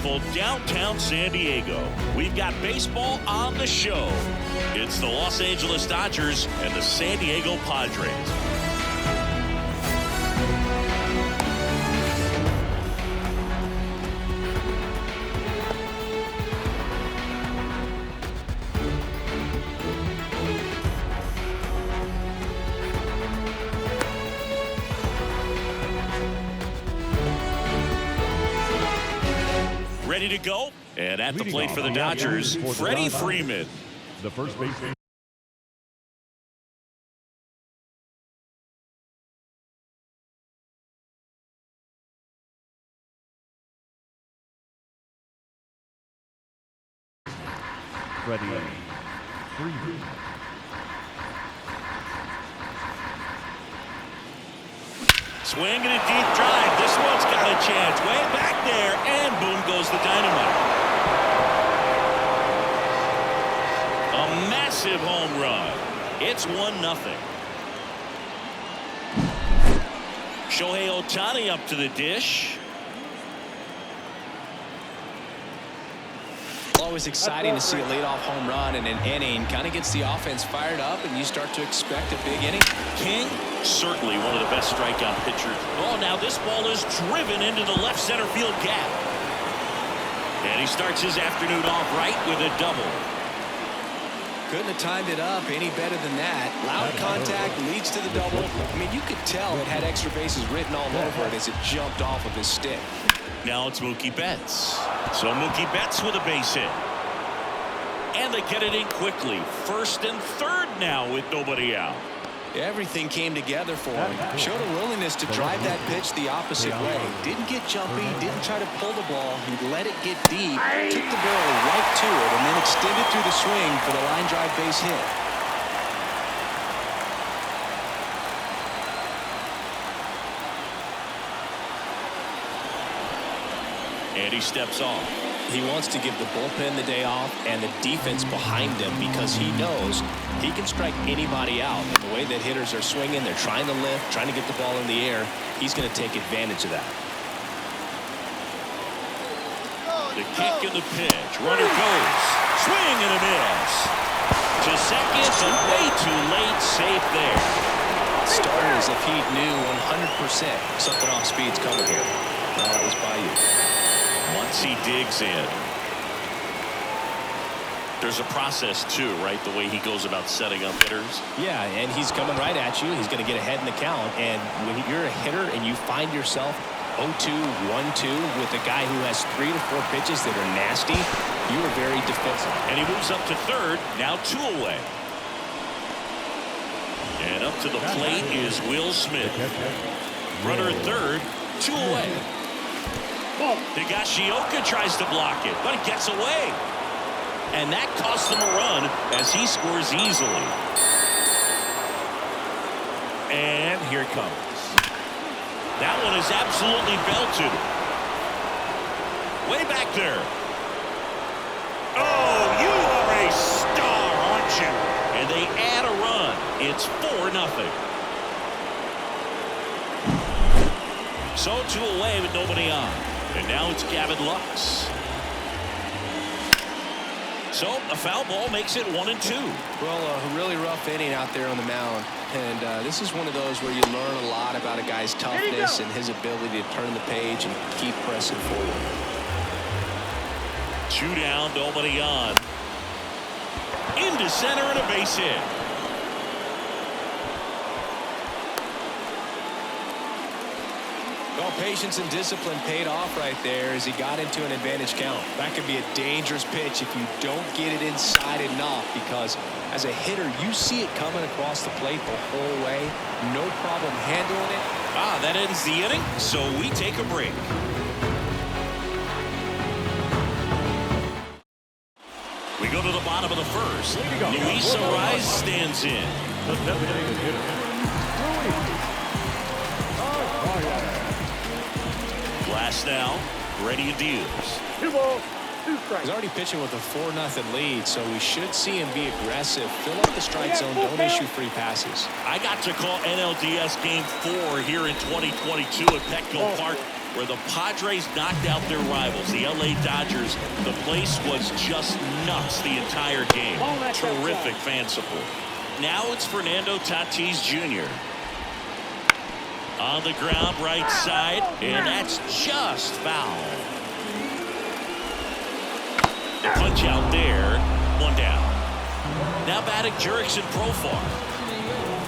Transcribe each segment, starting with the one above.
beautiful downtown San Diego. We've got baseball on the show. It's the Los Angeles Dodgers and the San Diego Padres. Ready to go, and at the plate for the Dodgers, Freddie Freeman. The first baseman. Freddie Freeman. Swing and a deep drive. This one's got a chance. Way back there, and boom goes the dynamite. A massive home run. It's 1-0. Shohei Ohtani up to the dish. Always exciting to see a leadoff home run in an inning. Kind of gets the offense fired up, and you start to expect a big inning. King, certainly one of the best strikeout pitchers. Oh, now this ball is driven into the left center field gap. And he starts his afternoon off right with a double. Couldn't have timed it up any better than that. Loud contact leads to the double. I mean, you could tell it had extra bases written all over it as it jumped off of his stick. Now it's Mookie Betts. So Mookie Betts with a base hit. And they get it in quickly. First and third now with nobody out. Everything came together for him. Showed a willingness to drive that pitch the opposite way. Didn't get jumpy, didn't try to pull the ball. He let it get deep, took the barrel right to it, and then extended through the swing for the line drive base hit. And he steps off. He wants to give the bullpen the day off and the defense behind him because he knows he can strike anybody out. And the way that hitters are swinging, they're trying to lift, trying to get the ball in the air. He's going to take advantage of that. The kick and the pitch. Runner goes. Swing and a miss. To second, but way too late. Safe there. Started as if he knew 100% something off speed's coming here. Well, that was by you. Once he digs in, there's a process too, right? The way he goes about setting up hitters. Yeah, and he's coming right at you. He's going to get ahead in the count. And when you're a hitter and you find yourself 0-2, 1-2 with a guy who has 3 to 4 pitches that are nasty, you are very defensive. And he moves up to third, now 2 away. And up to the plate is Will Smith. Runner at third, 2 away. Higashioka tries to block it, but it gets away. And that costs them a run as he scores easily. And here it comes. That one is absolutely belted. Way back there. Oh, you are a star, aren't you? And they add a run. It's 4-0. So 2 away with nobody on. And now it's Gavin Lux. So a foul ball makes it 1-2. Well, a really rough inning out there on the mound. And this is one of those where you learn a lot about a guy's toughness and his ability to turn the page and keep pressing forward. 2 down, nobody on. Into center and a base hit. Well, patience and discipline paid off right there as he got into an advantage count. That could be a dangerous pitch if you don't get it inside enough, because as a hitter, you see it coming across the plate the whole way. No problem handling it. That ends the inning, so we take a break. We go to the bottom of the first. Luis Arraez stands in. The designated hitter, Glass now, ready to deals. 2 balls, 2 strikes. He's already pitching with a 4-0 lead, so we should see him be aggressive. Fill up the strike zone. Don't issue free passes. I got to call NLDS Game 4 here in 2022 at Petco Park. where the Padres knocked out their rivals, the LA Dodgers. The place was just nuts the entire game. Terrific fan support. Now it's Fernando Tatis Jr. On the ground, right side, and that's just foul. The punch out there, one down. Now batting Jurickson Profar.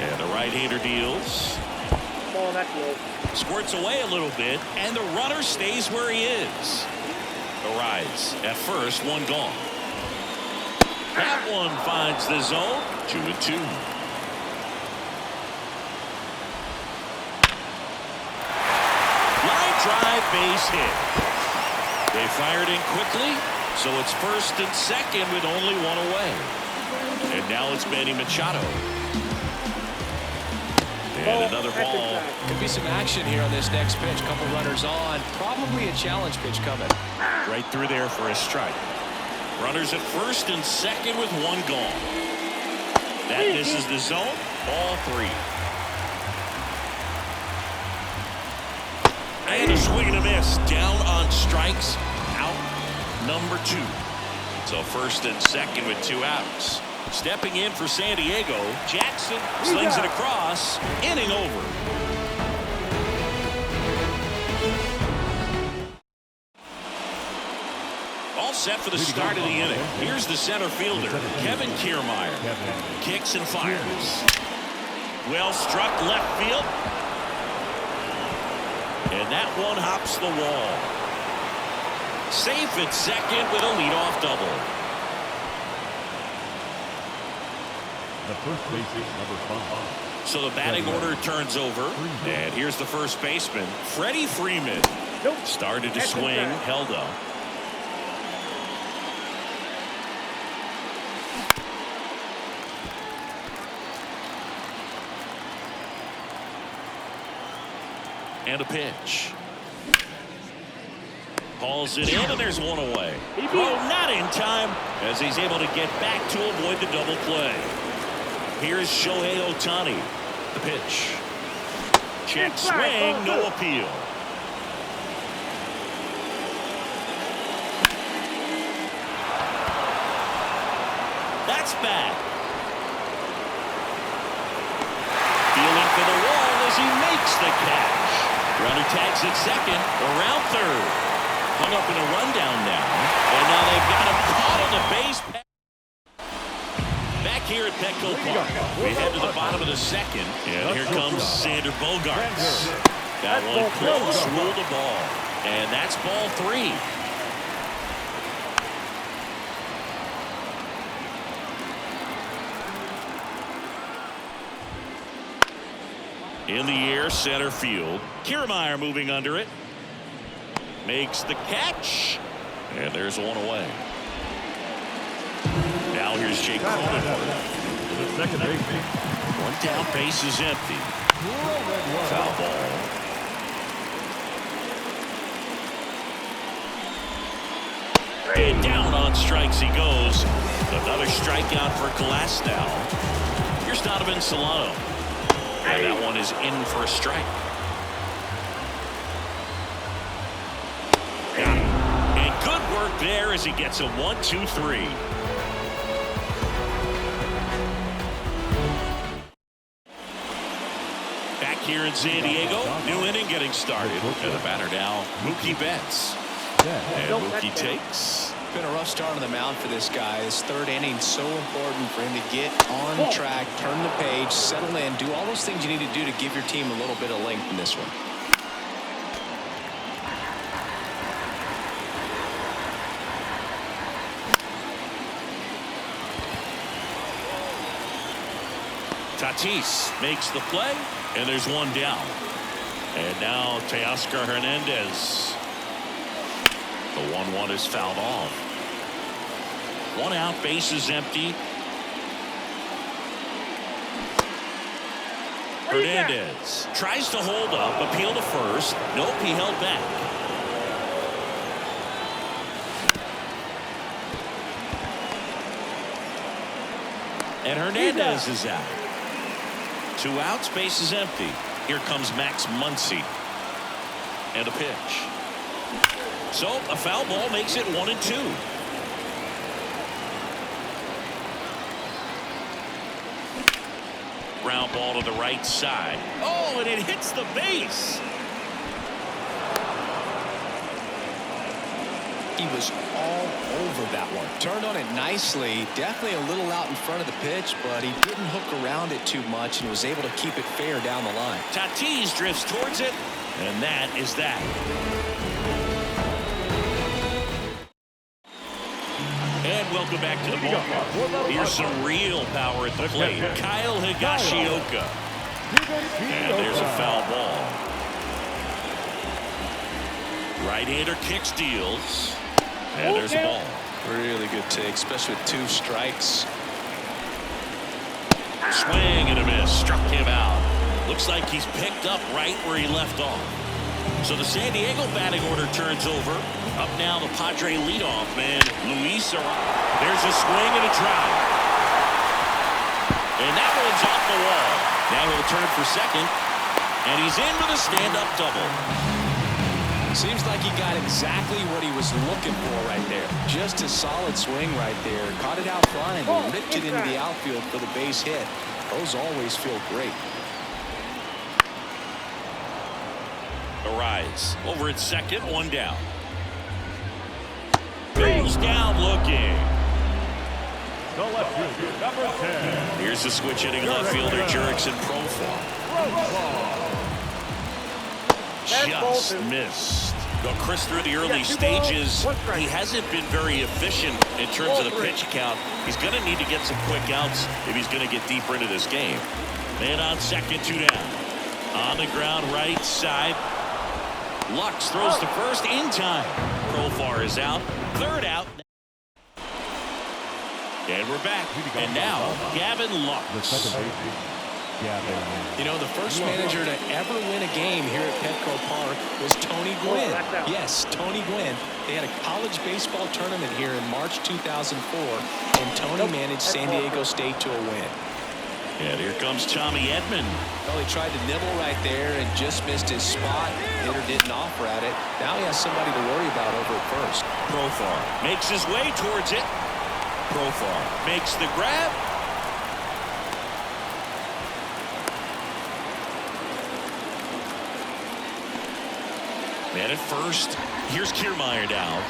And the right-hander deals. Squirts away a little bit, and the runner stays where he is. The rise at first, one gone. That one finds the zone, 2-2. Line drive, base hit. They fired in quickly, so it's first and second with only one away. And now it's Manny Machado. And another ball. Could be some action here on this next pitch. Couple runners on. Probably a challenge pitch coming. Right through there for a strike. Runners at first and second with one gone. That misses the zone. Ball 3. And a swing and a miss. Down on strikes. Out number 2. So first and second with 2 outs. Stepping in for San Diego, Jackson slings it across. Inning over. All set for the start of the inning. Here's the center fielder, Kevin Kiermaier. Kicks and fires. Well struck left field. And that one hops the wall. Safe at second with a leadoff double. The first baseman, number 5. So the batting order turns over. And here's the first baseman, Freddie Freeman. Started to swing, held up. And a pitch. Hauls it in, and there's one away. Oh, not in time, as he's able to get back to avoid the double play. Here's Shohei Ohtani. The pitch. Check swing, no appeal. That's bad. Feeling for the wall as he makes the catch. Runner tags at second, around third. Hung up in a rundown now. And now they've got him caught on the base. Back here at Petco Park, we head to the bottom of the second. And here comes Sander Bogarts. That one close, ruled the ball. And that's ball 3. In the air, center field. Kiermaier moving under it. Makes the catch. And there's one away. Now here's Jake Cronenworth. The second baseman. One down, base is empty. Foul ball. And down on strikes he goes. Another strikeout for Glasnow. Here's Donovan Solano. And that one is in for a strike. And good work there as he gets a 1-2-3. Back here in San Diego, new inning getting started. And the batter now, Mookie Betts. And Mookie takes. Been a rough start on the mound for this guy. His third inning so important for him to get on track, turn the page, settle in, do all those things you need to do to give your team a little bit of length in this one. Tatis makes the play, and there's one down. And now Teoscar Hernandez. The 1-1 is fouled off. One out, base is empty. Hernandez tries to hold up, appeal to first. Nope, he held back. And Hernandez is out. 2 outs, base is empty. Here comes Max Muncy. And a pitch. So a foul ball makes it 1-2. Ground ball to the right side. Oh, and it hits the base. He was all over that one. Turned on it nicely. Definitely a little out in front of the pitch, but he didn't hook around it too much and was able to keep it fair down the line. Tatis drifts towards it, and that is that. And welcome back to the ball. Here's some real power at the plate. Kyle Higashioka. And there's a foul ball. Right-hander kick steals. And there's a ball. Really good take, especially with 2 strikes. Swing and a miss. Struck him out. Looks like he's picked up right where he left off. So the San Diego batting order turns over. Up now the Padre leadoff man, Luis. There's a swing and a drive. And that one's off the wall. Now he'll turn for second. And he's in with a stand-up double. Seems like he got exactly what he was looking for right there. Just a solid swing right there. Caught it out flying and ripped it into the outfield for the base hit. Those always feel great. Arise over at second, 1 down. Goes down looking. The left fielder, number 10. Here's the switch hitting left fielder, Jurickson Profar. Just missed. Well, Chris, through the early stages, he hasn't been very efficient in terms of the pitch count. He's going to need to get some quick outs if he's going to get deeper into this game. Man on second, 2 down. On the ground, right side. Lux throws to first in time. Profar is out. 3rd out. And we're back. And now, Gavin Lux. You know, the first manager to ever win a game here at Petco Park was Tony Gwynn. Yes, Tony Gwynn. They had a college baseball tournament here in March 2004, and Tony managed San Diego State to a win. And here comes Tommy Edman. Well, he tried to nibble right there and just missed his spot. Hitter didn't offer at it. Now he has somebody to worry about over at first. Profar makes his way towards it. Profar makes the grab. Man at first. Here's Kiermaier now.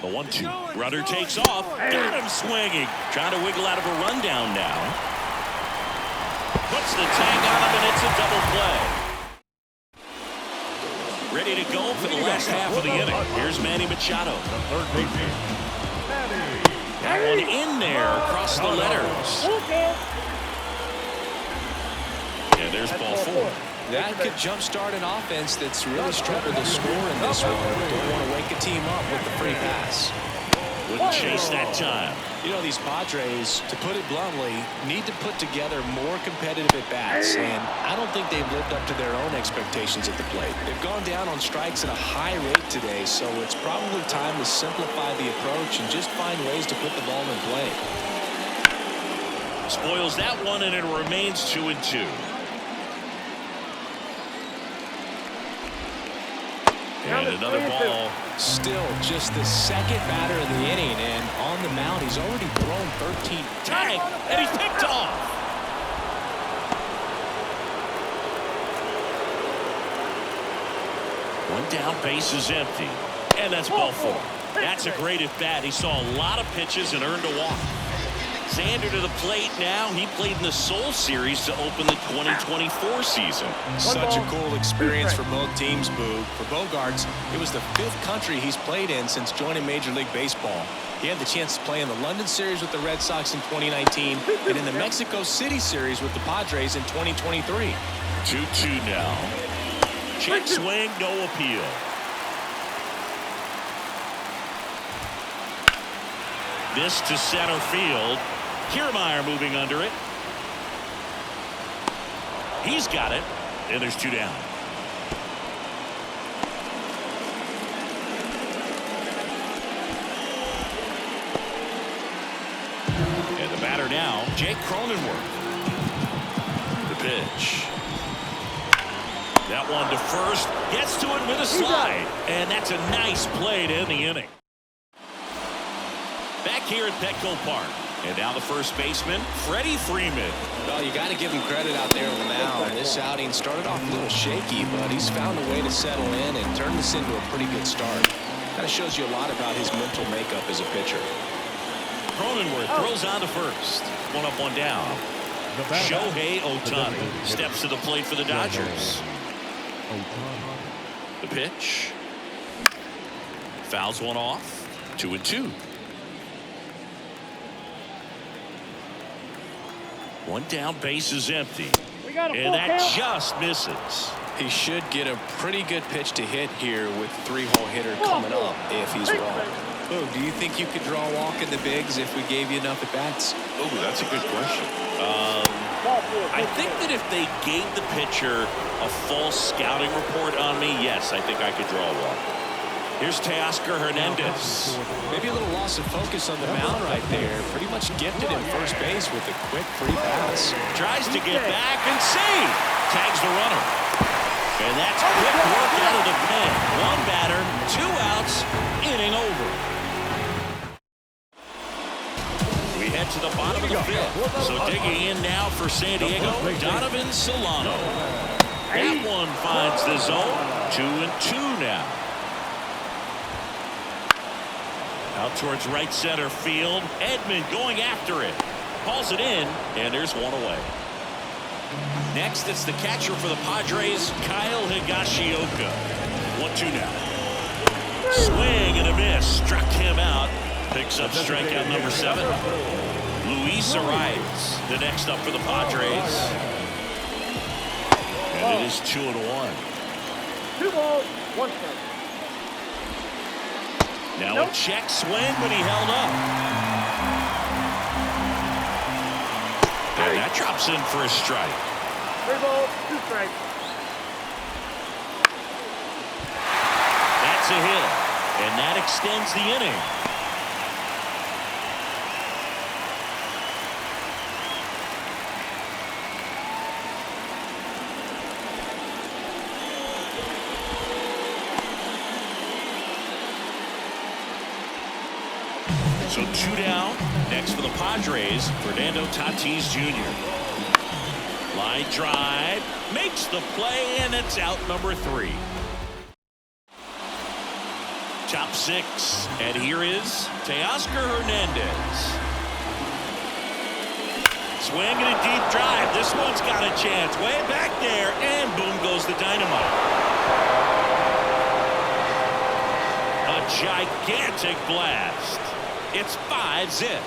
The 1-2. Runner takes off. Got him swinging. Trying to wiggle out of a rundown now. Puts the tag on him, and it's a double play. Ready to go for the last half of the inning. Here's Manny Machado. The third baseman, That one in there across the letters. And there's ball 4. That could jumpstart an offense that's really struggled to score in this one. Don't want to wake a team up with the free pass. Wouldn't chase that time. You know, these Padres, to put it bluntly, need to put together more competitive at-bats, and I don't think they've lived up to their own expectations at the plate. They've gone down on strikes at a high rate today, so it's probably time to simplify the approach and just find ways to put the ball in play. Spoils that one, and it remains 2-2. And another ball. Still just the second batter of the inning, and on the mound he's already thrown 13. Tag, and he's picked off. One down, base is empty. And that's ball 4. That's a great at bat. He saw a lot of pitches and earned a walk. Xander to the plate now. He played in the Seoul Series to open the 2024 season. Such a cool experience for both teams, Boog. For Bogaerts, it was the 5th country he's played in since joining Major League Baseball. He had the chance to play in the London Series with the Red Sox in 2019 and in the Mexico City Series with the Padres in 2023. 2-2 now. Check swing, no appeal. This to center field. Kiermaier moving under it. He's got it, and there's 2 down. batter now, Jake Cronenworth. The pitch. That one to first. Gets to it with a slide. And that's a nice play to end the inning. Back here at Petco Park. And now the first baseman, Freddie Freeman. Well, you got to give him credit out there on the mound. This outing started off a little shaky, but he's found a way to settle in and turn this into a pretty good start. Kind of shows you a lot about his mental makeup as a pitcher. Cronenworth throws on to first. One up, one down. Shohei Ohtani steps to the plate for the Dodgers. The pitch. Fouls one off. 2-2. One down, base is empty. And that just misses. He should get a pretty good pitch to hit here with three-hole hitter coming up if he's wrong. Oh, do you think you could draw a walk in the bigs if we gave you enough at-bats? Oh, that's a good question. I think that if they gave the pitcher a false scouting report on me, yes, I think I could draw a walk. Here's Teoscar Hernandez. Maybe a little loss of focus on the mound right there. Pretty much gifted in first base with a quick free pass. Tries to get back and save. Tags the runner. And that's quick work out of the pen. One batter, 2 outs, inning over. We head to the bottom of the 5th. So digging in now for San Diego, Donovan Solano. That one finds the zone. 2-2 now. Out towards right center field. Edman going after it. Hauls it in, and there's one away. Next, it's the catcher for the Padres, Kyle Higashioka. 1-2 now. Swing and a miss. Struck him out. Picks up strikeout number 7. Luis Arias, the next up for the Padres. And it is 2-1. 2 balls, 1 strike. Now a check swing, but he held up. And that drops in for a strike. 3 balls, 2 strikes. That's a hit, and that extends the inning. So 2 down. Next for the Padres, Fernando Tatis Jr. Line drive, makes the play, and it's out number 3. Top 6, and here is Teoscar Hernandez. Swing and a deep drive. This one's got a chance. Way back there, and boom goes the dynamite. A gigantic blast. It's 5-zip.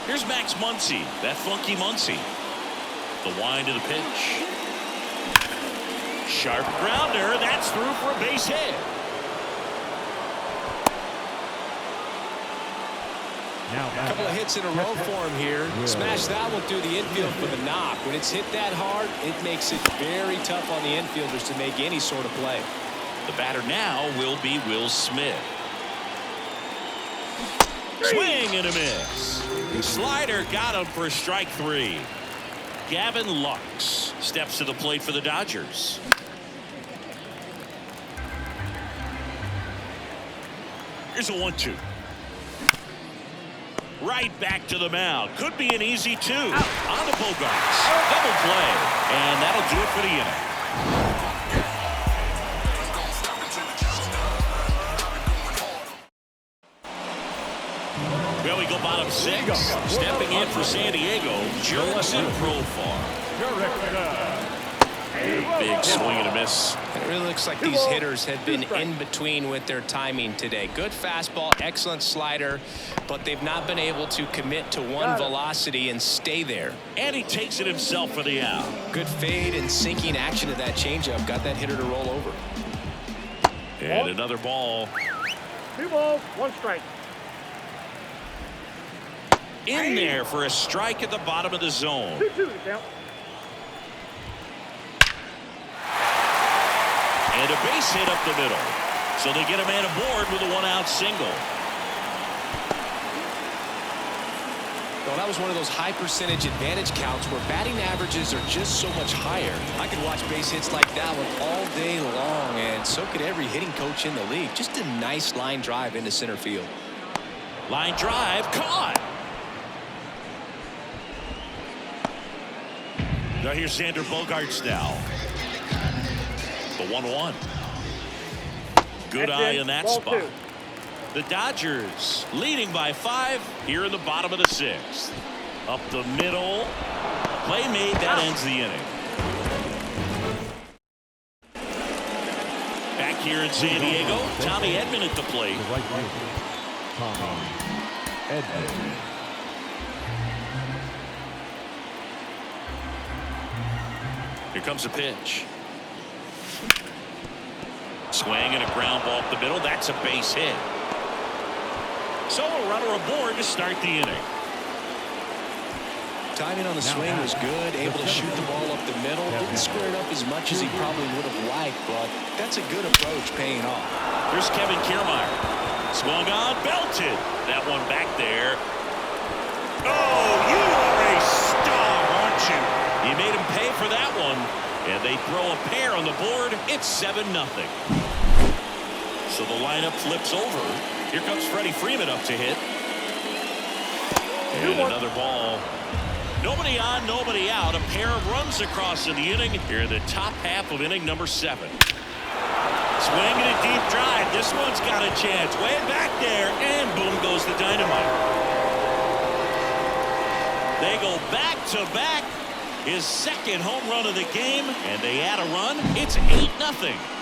Here's Max Muncy, that funky Muncy. The wind of the pitch. Sharp grounder, that's through for a base hit. A couple of hits in a row for him here. Smash that one through the infield for the knock. When it's hit that hard, it makes it very tough on the infielders to make any sort of play. The batter now will be Will Smith. Swing and a miss. Slider got him for strike 3. Gavin Lux steps to the plate for the Dodgers. Here's a 1-2. Right back to the mound. Could be an easy 2. On the Bogarts. Double play. And that'll do it for the inning. Well, we go bottom 6. Stepping in for San Diego, Jurickson Profar. Big swing and a miss. It really looks like these hitters have been in between with their timing today. Good fastball, excellent slider, but they've not been able to commit to one velocity and stay there. And he takes it himself for the out. Good fade and sinking action of that changeup. Got that hitter to roll over. And another ball. 2 balls, 1 strike. In there for a strike at the bottom of the zone. 2-2 to count. And a base hit up the middle. So they get a man aboard with a 1-out single. Well, that was one of those high percentage advantage counts where batting averages are just so much higher. I could watch base hits like that one all day long, and so could every hitting coach in the league. Just a nice line drive into center field. Line drive caught. Now here's Xander Bogaerts now. The 1-1. Good eye in that spot. The Dodgers leading by 5 here in the bottom of the 6th. Up the middle. Play made. That ends the inning. Back here in San Diego, Tommy Edman at the plate. The right fielder, Tommy Edman. Here comes a pitch. Swing and a ground ball up the middle. That's a base hit. So a runner aboard to start the inning. Timing on the swing was good. Able to shoot the ball up the middle. Didn't square it up as much as he probably would have liked, but that's a good approach paying off. Here's Kevin Kiermaier. Swung on, belted. That one back there. Oh, you are a star, aren't you? You made him pay for that one. And they throw a pair on the board. It's 7-0. So the lineup flips over. Here comes Freddie Freeman up to hit. And another ball. Nobody on, nobody out. A pair of runs across in the inning. Here in the top half of inning number 7. Swinging a deep drive. This one's got a chance. Way back there. And boom goes the dynamite. They go back to back. His second home run of the game. And they add a run. It's 8-0.